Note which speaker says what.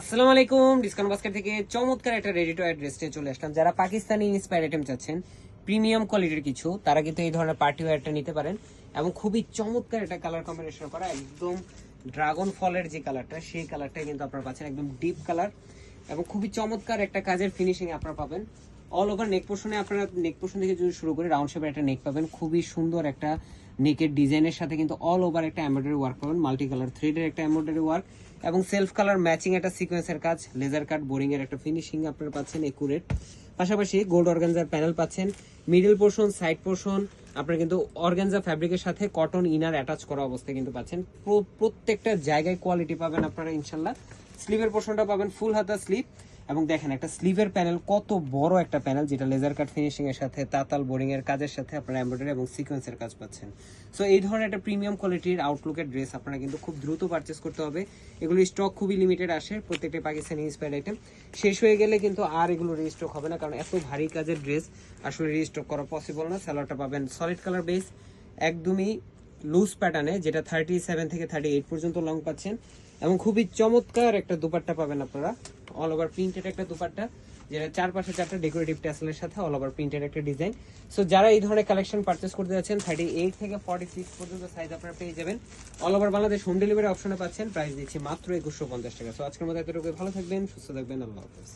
Speaker 1: আসসালামু আলাইকুম। Discount basket থেকে চমৎকার একটা রেডি টু ওয়্যার ড্রেস নিয়ে চলে আসলাম। যারা পাকিস্তানি ইন্সপায়ার্ড আইটেম চাচ্ছেন, প্রিমিয়াম কোয়ালিটির কিছু, তারা কিন্তু এই ধরনের পার্টি ওয়্যারটা নিতে পারেন। এবং খুবই চমৎকার একটা কালার কম্বিনেশন করা, একদম ড্রাগন ফলের যে কালারটা, সেই কালারটাই কিন্তু আপনারা পাচ্ছেন, একদম ডিপ কালার এবং খুবই চমৎকার একটা কাজের ফিনিশিং আপনারা পাবেন। অল ওভার নেক পোর্শনে আপনারা নেক পোর্শন থেকে যদি শুরু করে রাউন্ড শেপের একটা নেক পাবেন, খুবই সুন্দর একটা নেকের ডিজাইনের সাথে কিন্তু অল ওভার একটা এমব্রয়ডারি ওয়ার্ক পাবেন, মাল্টি কালার থ্রেডের একটা এমব্রয়ডারি ওয়ার্ক এবং সেলফ কালার ম্যাচিং একটা সিকোয়েন্সের কাজ, লেজার কাট বোরিং এর একটা ফিনিশিং আপনারা পাচ্ছেন একুরেট। পাশাপাশি গোল্ড অর্গানজার প্যানেল পাচ্ছেন, মিডল পোর্শন সাইড পোর্শন আপনারা কিন্তু অর্গানজা ফ্যাব্রিকের সাথে কটন ইনার অ্যাটাচ করা অবস্থায় কিন্তু পাচ্ছেন। প্রত্যেকটা জায়গায় কোয়ালিটি পাবেন আপনারা ইনশাল্লাহ। স্লিভের পোর্শনটা পাবেন ফুল হাতা স্লিভ এবং দেখেন একটা স্লিভের প্যানেল, কত বড় একটা প্যানেল, যেটা লেজার কাট ফিনিশিং এর সাথে তাতাল বোরিং এর কাজের সাথে আপনারা এমব্রয়ডারি এবং সিকোয়েন্সের কাজ পাচ্ছেন। সো এই ধরনের একটা প্রিমিয়াম কোয়ালিটির আউটলুকের ড্রেস আপনারা কিন্তু খুব দ্রুত পারচেস করতে হবে। এগুলো স্টক খুবই লিমিটেড আসে, প্রত্যেকটা পাকিস্তানি ইন্সপায়ার্ড আইটেম। শেষ হয়ে গেলে কিন্তু আর এগুলো রিস্টক হবে না, কারণ এত ভারী কাজের ড্রেস আসলে রিস্টক করা পসিবল না। স্যালোয়ারটা পাবেন সলিড কালার বেস, একদমই লুজ প্যাটার্নে, যেটা 37 থেকে 38 পর্যন্ত লং পাচ্ছেন এবং খুবই চমৎকার একটা দুপাট্টা পাবেন আপনারা, অল ওভার প্রিন্টেড একটা দুপাট্টা, যেটা চারপাশে চারটা ডেকোরেটিভ ট্যাসেলের সাথে অল ওভার প্রিন্টেড একটা ডিজাইন। সো যারা এই ধরনের কালেকশন পারচেস করতে যাচ্ছেন, 38 থেকে 46 পর্যন্ত সাইজ আপনারা পেয়ে যাবেন। All over Bangladesh home delivery অপশনে পাচ্ছেন। প্রাইস দিচ্ছি মাত্র 2150 টাকা। সো আজকের মতো এতটুকু, ভালো থাকবেন, সুস্থ থাকবেন, আল্লাহ হাফেজ।